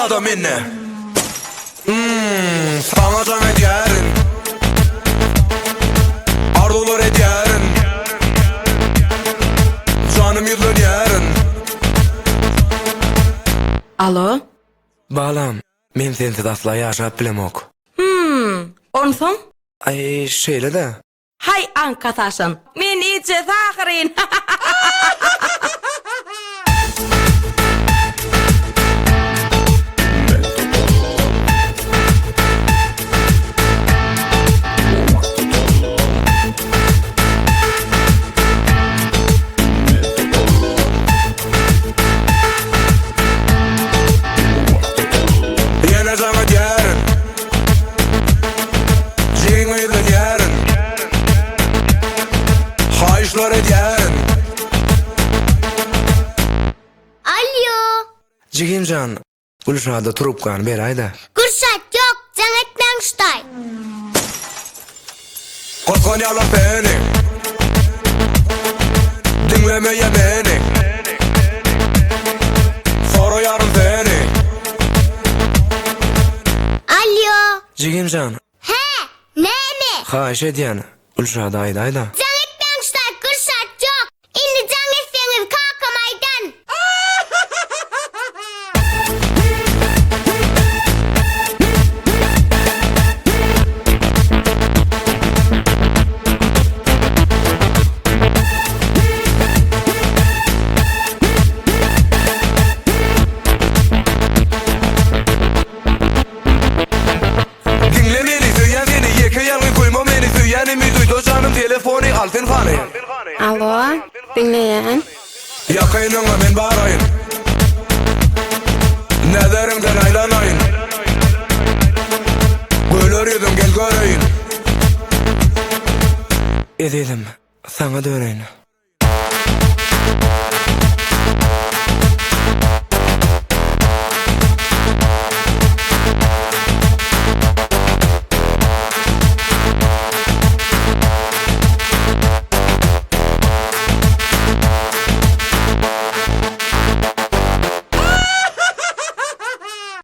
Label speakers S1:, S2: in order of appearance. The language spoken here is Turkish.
S1: ya da minne. Sana can edyerin, arzular edyerin, canım yıldın yerin.
S2: Alo?
S1: Balam, men sensiz asla yaşap bilemok.
S2: Onsoň?
S1: Ay şeýle de.
S2: Hay ankataşın. Men iyice sakirin.
S1: Yine sana yerin, cigin yıldın yerin, hayışlar edyerin.
S3: Alo.
S1: Cigimcan, Gülşah'da trubkan ber ayda.
S3: Gürşat yok. Can etmen ştay.
S1: Korkan yalan beni, dinlemeye beni. Soruyorum seni.
S3: Alo.
S1: Cigimcan,
S3: He. Ne mi?
S1: haýyş edýän, Gülşah'da ayda.
S3: Can etmen ştay. Gürşat yok. Indi can etseniz kalkamaydan.
S1: Dinle beni, süýän seni, ýeke ýalňy koýma meni, süýänimi duýdy canım telefony altyn hany.
S2: Alo? Dinleyen?
S1: Ýakynyňa men baraýyn, näzeriňden aýlanaýyn. Göler ýüzüm gel göreýin. Edelim, sana döneýin.